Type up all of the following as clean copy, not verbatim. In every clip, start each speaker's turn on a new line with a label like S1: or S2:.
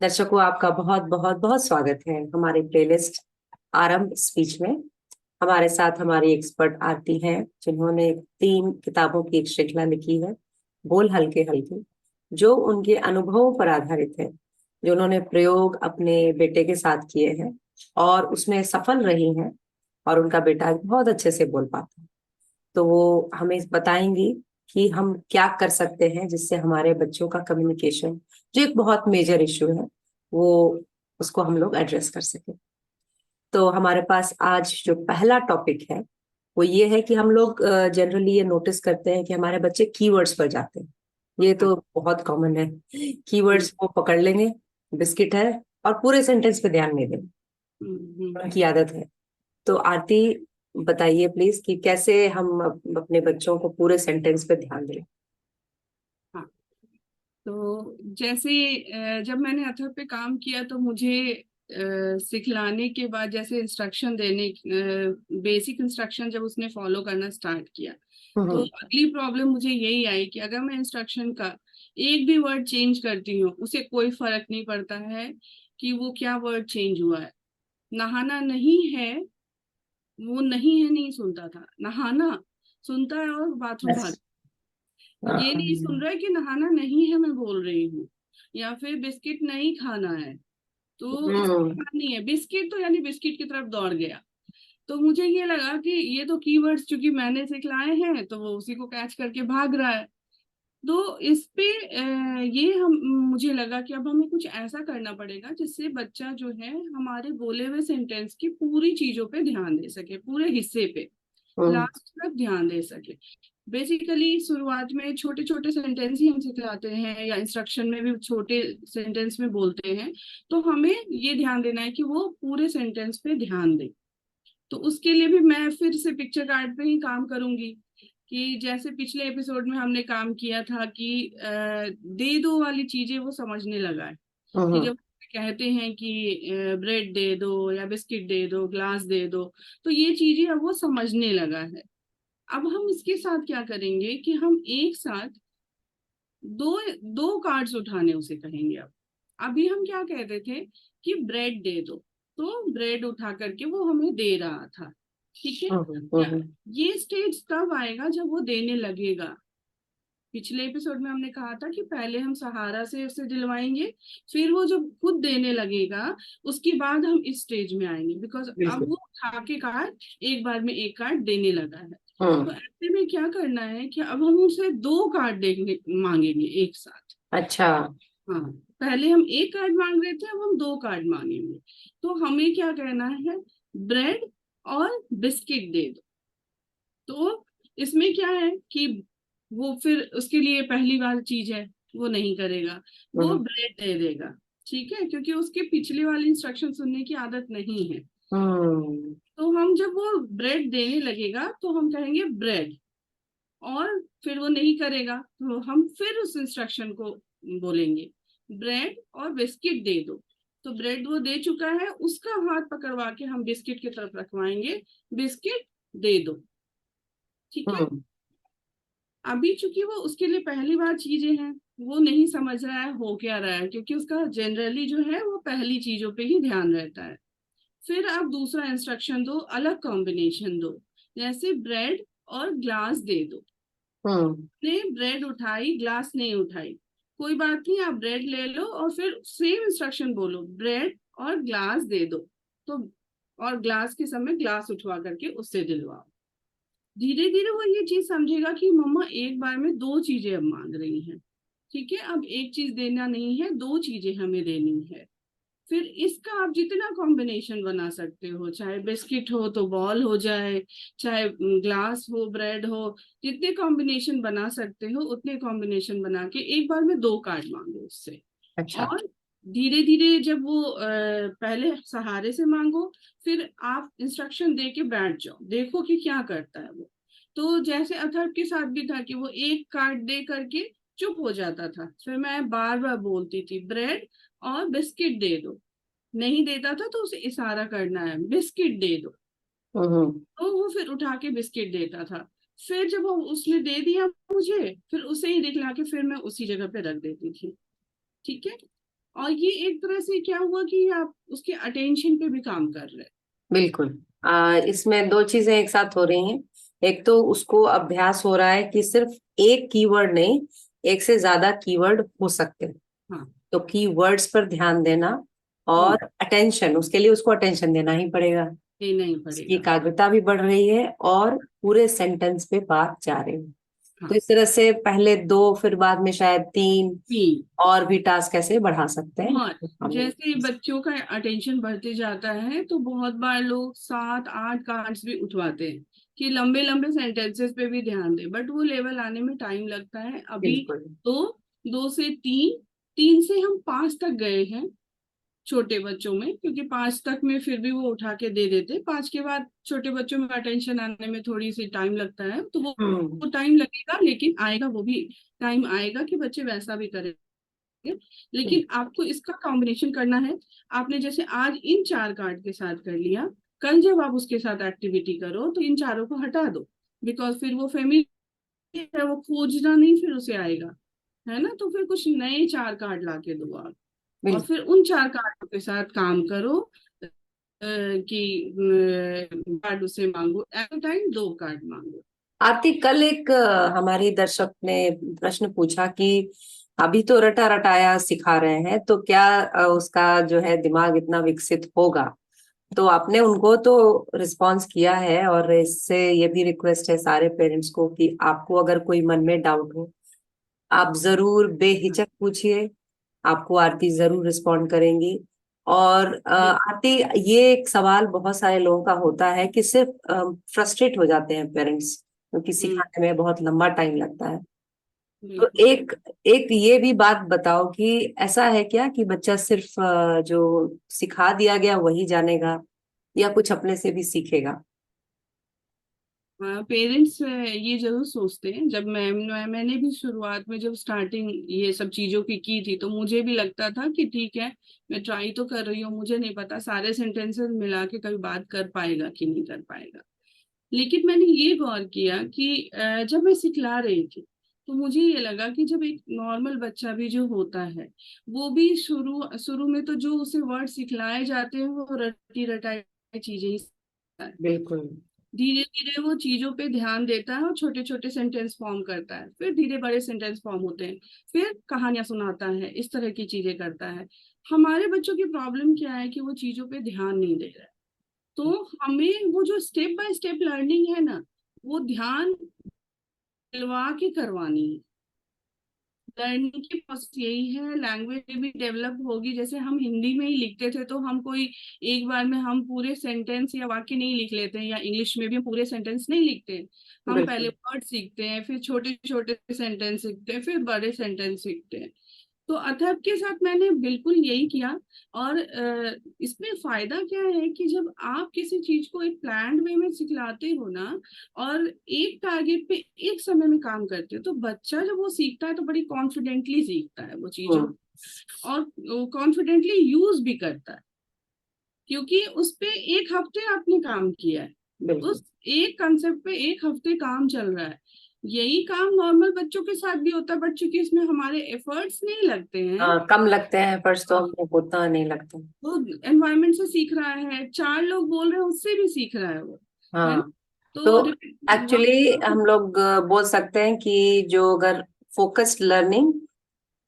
S1: दर्शकों, आपका बहुत बहुत बहुत स्वागत है हमारे प्लेलिस्ट आरंभ स्पीच में। हमारे साथ हमारी एक्सपर्ट आरती हैं, जिन्होंने 3 किताबों की एक श्रृंखला लिखी है, बोल हल्के हल्के, जो उनके अनुभवों पर आधारित है, जो उन्होंने प्रयोग अपने बेटे के साथ किए हैं और उसमें सफल रही हैं। और उनका बेटा बहुत अच्छे से बोल पाता है, तो वो हमें बताएंगी कि हम क्या कर सकते हैं जिससे हमारे बच्चों का कम्युनिकेशन, जो एक बहुत मेजर इश्यू है, वो उसको हम लोग एड्रेस कर सके। तो हमारे पास आज जो पहला टॉपिक है वो ये है कि हम लोग जनरली ये नोटिस करते हैं कि हमारे बच्चे कीवर्ड्स पर जाते हैं। ये
S2: हाँ।
S1: तो बहुत कॉमन है।
S2: हम्म,
S1: कीवर्ड्स वो पकड़ लेंगे, बिस्किट है, और पूरे सेंटेंस पे ध्यान नहीं देंगे।
S2: हम्म।
S1: उनकी आदत है। तो आरती, बताइए प्लीज कि कैसे हम अपने बच्चों को पूरे सेंटेंस पे ध्यान दें।
S2: हाँ। तो जैसे जब मैंने अथर पे काम किया तो मुझे सिखलाने के बाद जैसे इंस्ट्रक्शन देने, बेसिक इंस्ट्रक्शन जब उसने फॉलो करना स्टार्ट किया, तो
S1: हम्म।
S2: अगली प्रॉब्लम मुझे यही आई कि अगर मैं इंस्ट्रक्शन का एक भी वर्ड चेंज करती हूँ उसे कोई फर्क नहीं पड़ता है कि वो क्या वर्ड चेंज हुआ है। नहाना नहीं है, वो नहीं है नहीं सुनता था, नहाना सुनता है और बाथरूम भाग।
S1: बस।
S2: ये नहीं सुन रहा है कि नहाना नहीं है मैं बोल रही हूँ, या फिर बिस्किट नहीं खाना है तो इसकी
S1: हम्म।
S2: कहानी है बिस्किट, तो यानी बिस्किट की तरफ दौड़ गया। तो मुझे ये लगा कि ये तो कीवर्ड्स चूंकि मैंने सिखलाए हैं तो वो उसी को कैच करके भाग रहा है। तो इस पे ये हम मुझे लगा कि अब हमें कुछ ऐसा करना पड़ेगा जिससे बच्चा जो है हमारे बोले हुए सेंटेंस की पूरी चीजों पे ध्यान दे सके, पूरे हिस्से पे
S1: हम्म।
S2: लास्ट तक ध्यान दे सके। बेसिकली शुरुआत में छोटे छोटे सेंटेंस ही हम सिखलाते हैं या इंस्ट्रक्शन में भी छोटे सेंटेंस में बोलते हैं। तो हमें ये ध्यान देना है कि वो पूरे सेंटेंस पे ध्यान दे। तो उसके लिए भी मैं फिर से पिक्चर कार्ड पे ही काम करूंगी कि जैसे पिछले एपिसोड में हमने काम किया था कि दे दो वाली चीजें वो समझने लगा है। कि
S1: हम्म।
S2: जब कहते हैं कि ब्रेड दे दो या बिस्किट दे दो, ग्लास दे दो, तो ये चीजें अब वो समझने लगा है। अब हम इसके साथ क्या करेंगे कि हम एक साथ दो दो कार्ड्स उठाने उसे कहेंगे। अब अभी हम क्या कहते थे कि ब्रेड दे दो, तो ब्रेड उठा करके वो हमें दे रहा था। ठीक है।
S1: हम्म।
S2: या
S1: हम्म।
S2: ये स्टेज तब आएगा जब वो देने लगेगा। पिछले एपिसोड में हमने कहा था कि पहले हम सहारा से उसे दिलवाएंगे, फिर वो जब खुद देने लगेगा उसके बाद हम इस स्टेज में आएंगे, बिकॉज अब
S1: बिल्कुल।
S2: वो उठा के कार्ड एक बार में एक कार्ड देने लगा है। तो
S1: हम्म।
S2: ऐसे में क्या करना है कि अब हम उसे दो कार्ड देंगे, मांगेंगे एक साथ।
S1: अच्छा।
S2: हाँ, पहले हम एक कार्ड मांग रहे थे, अब हम दो कार्ड मांगेंगे। तो हमें क्या कहना है, ब्रेड और बिस्किट दे दो। तो इसमें क्या है कि वो फिर उसके लिए पहली बार चीज है, वो नहीं करेगा, वो
S1: हम्म।
S2: ब्रेड दे देगा। ठीक है, क्योंकि उसके पिछले वाली इंस्ट्रक्शन सुनने की आदत नहीं है।
S1: हम्म।
S2: तो हम जब वो ब्रेड देने लगेगा तो हम कहेंगे ब्रेड, और फिर वो नहीं करेगा तो हम फिर उस इंस्ट्रक्शन को बोलेंगे ब्रेड और बिस्किट दे दो। तो ब्रेड वो दे चुका है, उसका हाथ पकड़वा के हम बिस्किट की तरफ रखवाएंगे, बिस्किट दे दो। ठीक है।
S1: हम्म।
S2: अभी चूंकि वो उसके लिए पहली बार चीजें हैं, वो नहीं समझ रहा है हो क्या रहा है, क्योंकि उसका जनरली जो है वो पहली चीजों पे ही ध्यान रहता है। फिर आप दूसरा इंस्ट्रक्शन दो, अलग कॉम्बिनेशन दो, जैसे ब्रेड और ग्लास दे दो।
S1: हम्म।
S2: ने ब्रेड उठाई, ग्लास नहीं उठाई, कोई बात नहीं, आप ब्रेड ले लो और फिर सेम इंस्ट्रक्शन बोलो ब्रेड और ग्लास दे दो। तो और ग्लास के समय ग्लास उठवा करके उससे दिलवाओ। धीरे धीरे वो ये चीज समझेगा कि मम्मा एक बार में दो चीजें अब मांग रही हैं। ठीक है, अब एक चीज देना नहीं है, दो चीजें हमें देनी है। फिर इसका आप जितना कॉम्बिनेशन बना सकते हो, चाहे बिस्किट हो तो बॉल हो जाए, चाहे ग्लास हो, ब्रेड हो, जितने कॉम्बिनेशन बना सकते हो उतने कॉम्बिनेशन बना के एक बार में दो कार्ड मांगो उससे।
S1: अच्छा।
S2: और धीरे धीरे जब वो पहले सहारे से मांगो, फिर आप इंस्ट्रक्शन दे के बैठ जाओ, देखो कि क्या करता है वो। तो जैसे अथर्व के साथ भी था कि वो एक कार्ड दे करके चुप हो जाता था, फिर मैं बार बार बोलती थी ब्रेड और बिस्किट दे दो। नहीं देता था तो उसे इशारा करना है बिस्किट दे दो,
S1: हम्म।
S2: तो वो फिर उठा के बिस्किट देता था। फिर जब वो उसने दे दिया मुझे, फिर उसे ही दिखला के फिर मैं उसी जगह पे रख देती थी। ठीक है। और ये एक तरह से क्या हुआ कि आप उसके अटेंशन पे भी काम कर रहे हैं।
S1: बिल्कुल। इसमें दो चीजें एक साथ हो रही हैं। एक तो उसको अभ्यास हो रहा है कि सिर्फ एक कीवर्ड नहीं, एक से ज्यादा कीवर्ड हो सकते हैं।
S2: हाँ।
S1: तो कीवर्ड्स पर ध्यान देना
S2: हम्म।
S1: और अटेंशन, उसके लिए उसको अटेंशन देना ही पड़ेगा।
S2: देना ही
S1: उसकी
S2: पड़ेगा।
S1: एकाग्रता भी बढ़ रही है और पूरे सेंटेंस पे बात जा रही है। तो
S2: हाँ।
S1: इस तरह से पहले दो, फिर बाद में शायद तीन
S2: तीन।
S1: और भी टास्क ऐसे बढ़ा सकते हैं।
S2: बहुत। जैसे बच्चों का अटेंशन बढ़ते जाता है तो बहुत बार लोग 7-8 कार्ड्स भी उठवाते हैं कि लंबे लंबे सेंटेंसेस पे भी ध्यान दें, बट वो लेवल आने में टाइम लगता है। अभी
S1: बिल्कुल।
S2: दो, 2 से 3, 3 से हम 5 तक गए हैं छोटे बच्चों में, क्योंकि 5 तक में फिर भी वो उठा के दे देते। 5 के बाद छोटे बच्चों में अटेंशन आने में थोड़ी सी टाइम लगता है, तो
S1: हम्म।
S2: वो टाइम लगेगा, लेकिन आएगा, वो भी टाइम आएगा कि बच्चे वैसा भी करें। लेकिन आपको इसका कॉम्बिनेशन करना है। आपने जैसे आज इन 4 कार्ड के साथ कर लिया, कल जब आप उसके साथ एक्टिविटी करो तो इन चारों को हटा दो, बिकॉज फिर वो फेमिलियर है, वो खोजना नहीं फिर उसे आएगा, है ना। तो फिर कुछ नए 4 कार्ड ला के दो आप, और
S1: बिल्कुल।
S2: फिर उन 4 कार्डों के साथ काम करो। कि कार्ड उसे मांगो, एट टाइम 2 कार्ड मांगो।
S1: आरती, कल एक हमारी दर्शक ने प्रश्न पूछा कि अभी तो रटा रटाया सिखा रहे हैं, तो क्या उसका जो है दिमाग इतना विकसित होगा? तो आपने उनको तो रिस्पॉन्स किया है, और इससे ये भी रिक्वेस्ट है सारे पेरेंट्स को कि आपको अगर कोई मन में डाउट हो, आप जरूर बेहिचक पूछिए। आपको आरती जरूर रिस्पॉन्ड करेंगी। और आरती, ये एक सवाल बहुत सारे लोगों का होता है कि सिर्फ फ्रस्ट्रेट हो जाते हैं पेरेंट्स, क्योंकि
S2: हम्म।
S1: सिखाने में बहुत लंबा टाइम लगता है। तो
S2: बिल्कुल।
S1: एक एक ये भी बात बताओ कि ऐसा है क्या कि बच्चा सिर्फ जो सिखा दिया गया वही जानेगा, या कुछ अपने से भी सीखेगा?
S2: हाँ, पेरेंट्स ये जरूर सोचते हैं। जब मैंने भी शुरुआत में जब स्टार्टिंग ये सब चीजों की थी, तो मुझे भी लगता था कि ठीक है, मैं ट्राई तो कर रही हूँ, मुझे नहीं पता सारे सेंटेंसेस मिला के कभी बात कर पाएगा कि नहीं कर पाएगा। लेकिन मैंने ये गौर किया कि जब मैं सिखला रही थी, तो मुझे ये लगा कि जब एक नॉर्मल बच्चा भी जो होता है, वो भी शुरू शुरू में तो जो उसे वर्ड सिखलाए जाते हैं वो रटी रटाई चीजें ही सीखता है।
S1: बिल्कुल।
S2: धीरे धीरे वो चीजों पे ध्यान देता है और छोटे छोटे सेंटेंस फॉर्म करता है, फिर धीरे बड़े सेंटेंस फॉर्म होते हैं, फिर कहानियां सुनाता है, इस तरह की चीजें करता है। हमारे बच्चों की प्रॉब्लम क्या है कि वो चीजों पे ध्यान नहीं दे रहा है। तो हमें वो जो स्टेप बाय स्टेप लर्निंग है ना, वो ध्यान दिलवा के करवानी है। लर्निंग की प्रोसेस यही है, लैंग्वेज भी डेवलप होगी। जैसे हम हिंदी में ही लिखते थे, तो हम कोई एक बार में हम पूरे सेंटेंस या वाक्य नहीं लिख लेते हैं, या इंग्लिश में भी हम पूरे सेंटेंस नहीं लिखते हैं। हम पहले
S1: बिल्कुल।
S2: वर्ड सीखते हैं, फिर छोटे छोटे सेंटेंस सीखते हैं, फिर बड़े सेंटेंस सीखते हैं। तो अथर्व के साथ मैंने बिल्कुल यही किया। और इसमें फायदा क्या है कि जब आप किसी चीज को एक प्लान्ड वे में सिखलाते हो ना, और एक टारगेट पे एक समय में काम करते हो, तो बच्चा जब वो सीखता है तो बड़ी कॉन्फिडेंटली सीखता है वो चीजों,
S1: हम्म।
S2: और कॉन्फिडेंटली यूज भी करता है, क्योंकि उस पे एक हफ्ते आपने काम किया है।
S1: बिल्कुल।
S2: उस एक कंसेप्ट पे एक हफ्ते काम चल रहा है। यही काम नॉर्मल बच्चों के साथ भी होता है, बट चूंकि इसमें हमारे एफर्ट्स नहीं लगते हैं।
S1: कम लगते हैं फर्स्ट, तो हमको उतना नहीं लगता।
S2: वो एनवायरमेंट से सीख रहा है, 4 लोग बोल रहे हैं उससे भी सीख रहा है वो, है ना।
S1: हाँ।
S2: तो
S1: तो एक्चुअली हम लोग बोल सकते हैं कि जो अगर फोकस्ड लर्निंग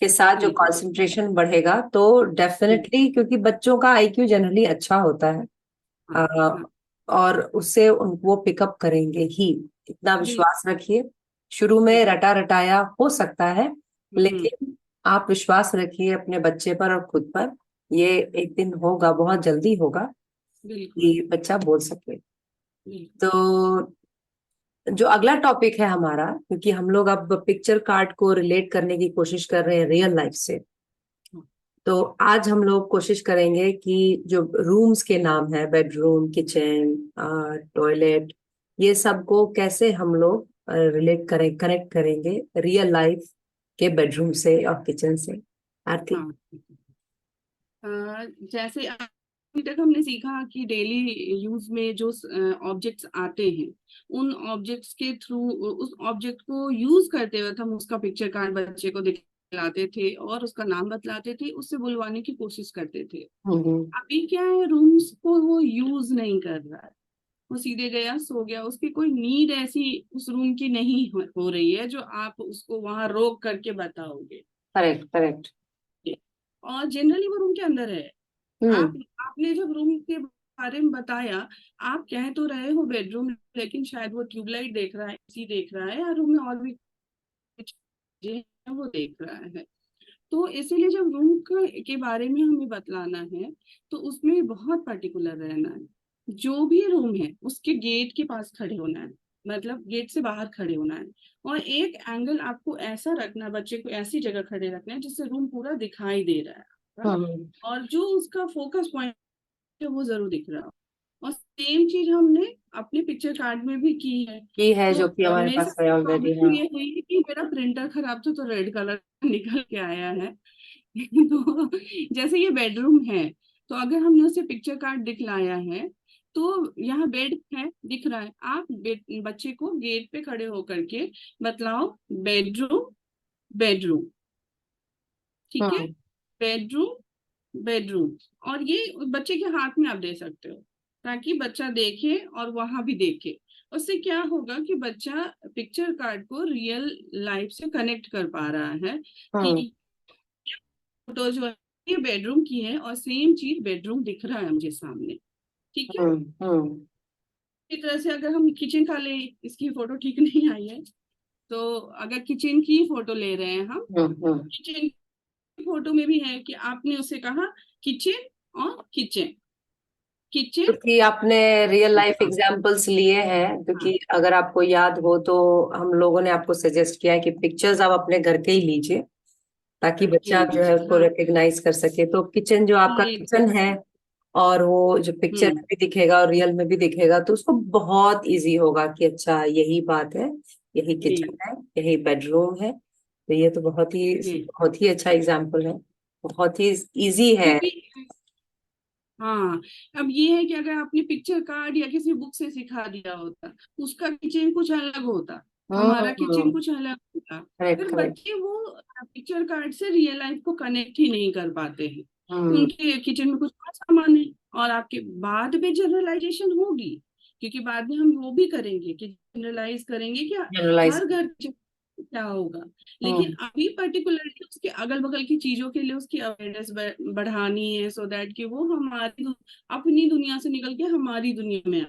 S1: के साथ जो
S2: बिल्कुल।
S1: कंसंट्रेशन बढ़ेगा, तो
S2: बिल्कुल।
S1: डेफिनेटली, क्योंकि बच्चों का आईक्यू जनरली अच्छा होता है,
S2: हाँ। हाँ।
S1: और उससे वो पिकअप करेंगे ही। इतना
S2: बिल्कुल।
S1: विश्वास रखिए। शुरू में रटा रटाया हो सकता है,
S2: हम्म।
S1: लेकिन आप विश्वास रखिए अपने बच्चे पर और खुद पर। ये एक दिन होगा, बहुत जल्दी होगा,
S2: बिल्कुल।
S1: कि बच्चा बोल सके।
S2: बिल्कुल।
S1: तो जो अगला टॉपिक है हमारा, क्योंकि हम लोग अब पिक्चर कार्ड को रिलेट करने की कोशिश कर रहे हैं रियल लाइफ से,
S2: हाँ।
S1: तो आज हम लोग कोशिश करेंगे कि जो रूम्स के नाम है, बेडरूम, किचन, टॉयलेट, ये सब को कैसे हम लोग रिलेट करें, कनेक्ट करेंगे रियल लाइफ के बेडरूम से और किचन से। आरती।
S2: हाँ। जैसे अभी तक हमने सीखा कि डेली यूज में जो ऑब्जेक्ट्स आते हैं, उन ऑब्जेक्ट्स के थ्रू, उस ऑब्जेक्ट को यूज करते हुए हम उसका पिक्चर कार्ड बच्चे को दिखा बुलाते थे और उसका नाम बतलाते थे, उससे बुलवाने की कोशिश करते थे।
S1: हम्म।
S2: अभी क्या है, रूम्स को वो यूज नहीं कर रहा है, वो सीधे गया सो गया, उसकी कोई नीड ऐसी उस रूम की नहीं हो रही है जो आप उसको वहां रोक करके बताओगे।
S1: Correct correct.
S2: और जनरली वो रूम के अंदर है।
S1: हम्म।
S2: आप आपने जब रूम के बारे में बताया, आप कह तो रहे हो बेडरूम, लेकिन शायद वो ट्यूबलाइट देख रहा है, एसी देख रहा है, या रूम में और भी कुछ चीजें हैं वो देख रहा है। तो इसीलिए जब रूम के बारे में हमें बतलाना है तो उसमें बहुत पर्टिकुलर रहना है। जो भी रूम है उसके गेट के पास खड़े होना है, मतलब गेट से बाहर खड़े होना है। और एक एंगल आपको ऐसा रखना है, बच्चे को ऐसी जगह खड़े रखना है जिससे रूम पूरा दिखाई दे रहा है,
S1: हम्म।
S2: और जो उसका फोकस पॉइंट है वो जरूर दिख रहा हो। और सेम चीज हमने अपने पिक्चर कार्ड में भी की है।
S1: ये है
S2: तो
S1: जो कि हमारे
S2: मेरे
S1: पास
S2: साथ
S1: है ऑलरेडी।
S2: प्रॉब्लम
S1: हाँ।
S2: ये हुई कि मेरा प्रिंटर खराब था तो रेड कलर निकल के आया है। तो जैसे ये बेडरूम है, तो अगर हमने उसे पिक्चर कार्ड दिखलाया है तो यहाँ बेड है दिख रहा है, आप बच्चे को गेट पे खड़े होकर के बतलाओ बेडरूम, बेडरूम, ठीक है,
S1: हम्म
S2: बेडरूम, बेडरूम। और ये बच्चे के हाथ में आप दे सकते हो ताकि बच्चा देखे और वहां भी देखे। उससे क्या होगा कि बच्चा पिक्चर कार्ड को रियल लाइफ से कनेक्ट कर पा रहा है
S1: हम्म
S2: कि फोटो जो है ये बेडरूम की है और सेम चीज बेडरूम दिख रहा है मुझे सामने, ठीक है।
S1: हम्म।
S2: इस तरह से अगर हम किचन का ले, इसकी फोटो ठीक नहीं आई है, तो अगर किचन की फोटो ले रहे हैं हम,
S1: हम्म।
S2: किचन की फोटो में भी है कि आपने उसे कहा किचन और किचन, किचन।
S1: क्योंकि आपने रियल लाइफ एग्जांपल्स लिए हैं,
S2: हाँ
S1: क्योंकि अगर आपको याद हो तो हम लोगों ने आपको सजेस्ट किया है कि पिक्चर्स आप अपने घर के ही लीजिए ताकि
S2: करके
S1: बच्चा जो है
S2: लीजिए,
S1: उसको
S2: हाँ
S1: रिकग्नाइज कर सके। तो किचन जो आपका
S2: ये
S1: किचन है, और वो जो पिक्चर
S2: हम्म
S1: में भी दिखेगा और रियल में भी दिखेगा, तो उसको बहुत इजी होगा कि अच्छा यही बात है, यही किचन
S2: जी
S1: है, यही बेडरूम है। तो ये तो
S2: जी,
S1: बहुत ही अच्छा एग्जाम्पल है, बहुत ही इजी है।
S2: क्योंकि हाँ, अब ये है कि अगर आपने पिक्चर कार्ड या किसी बुक से सिखा दिया होता, उसका किचन कुछ अलग होता, हमारा किचन
S1: हम्म।
S2: कुछ अलग होता,
S1: करेक्ट
S2: फिर
S1: करेक्ट।
S2: बच्चे वो पिक्चर कार्ड से रियल लाइफ को कनेक्ट ही नहीं कर पाते हैं।
S1: हम्म।
S2: उनके किचन में कुछ और सामान है, और आपके बाद में जनरलाइजेशन होगी, क्योंकि बाद में हम वो भी करेंगे कि जनरलाइज करेंगे कि
S1: जनरलाइज।
S2: हर घर क्या होगा। लेकिन
S1: हम्म।
S2: अभी पर्टिकुलरली उसके अगल बगल की चीजों के लिए उसकी अवेयरनेस बढ़ानी है, सो दैट कि वो अपनी दुनिया से निकल के हमारी दुनिया में आए।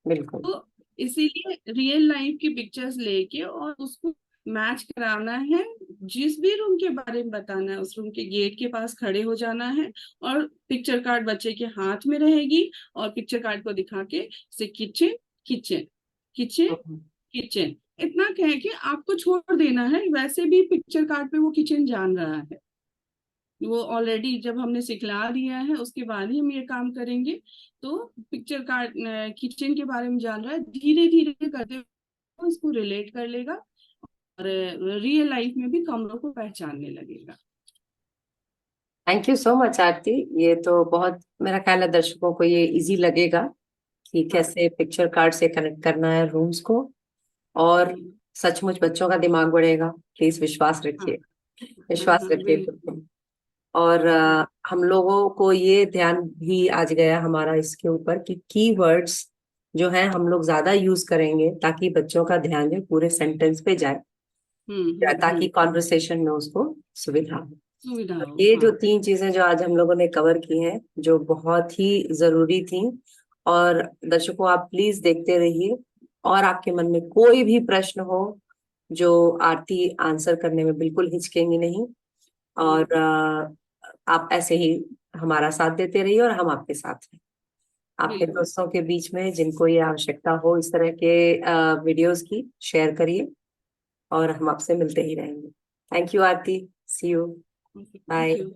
S1: बिल्कुल।
S2: तो इसीलिए रियल लाइफ की पिक्चर्स लेके और उसको मैच कराना है, जिस भी रूम के बारे में बताना है उस रूम के गेट के पास खड़े हो जाना है, और पिक्चर कार्ड बच्चे के हाथ में रहेगी, और पिक्चर कार्ड को दिखा के से किचन, किचन, किचन,
S1: हम्म।
S2: किचन, इतना कह के आपको छोड़ देना है। वैसे भी पिक्चर कार्ड पे वो किचन जान रहा है, वो ऑलरेडी जब हमने सिखला दिया है उसके बाद ही हम ये काम करेंगे। तो पिक्चर कार्ड किचन के बारे में जान रहा है, धीरे धीरे करते हुए इसको रिलेट कर लेगा और रियल लाइफ में भी कमरों को पहचानने लगेगा।
S1: थैंक यू सो मच आरती। ये तो बहुत, मेरा ख्याल है दर्शकों को ये इजी लगेगा कि
S2: हाँ
S1: कैसे पिक्चर कार्ड से कनेक्ट करना है रूम्स को। और सचमुच बच्चों का दिमाग बढ़ेगा। प्लीज विश्वास
S2: हाँ
S1: रखिए,
S2: हाँ
S1: विश्वास
S2: हाँ
S1: रखिए खुद
S2: बिल्कुल।
S1: पे। और
S2: हाँ
S1: हम लोगों को ये ध्यान भी आज गया हमारा इसके ऊपर कि कीवर्ड्स जो है हम लोग ज्यादा यूज करेंगे ताकि बच्चों का ध्यान जो पूरे सेंटेंस पे जाए, ताकि
S2: हम्म,
S1: कॉन्वर्सेशन में उसको सुविधा हो।
S2: सुविधा
S1: तो
S2: हो,
S1: ये
S2: हाँ
S1: जो तीन चीजें जो आज हम लोगों ने कवर की हैं, जो बहुत ही जरूरी थी, और दर्शकों आप प्लीज देखते रहिए। और आपके मन में कोई भी प्रश्न हो जो आरती आंसर करने में बिल्कुल हिचकेंगी नहीं। और आप ऐसे ही हमारा साथ देते रहिए और हम आपके साथ हैं। आपके
S2: बिल्कुल।
S1: दोस्तों के बीच में जिनको ये आवश्यकता हो इस तरह के वीडियोस की, शेयर करिए। और हम आपसे मिलते ही रहेंगे। Thank you Aarti. See you.
S2: Thank
S1: bye.
S2: You.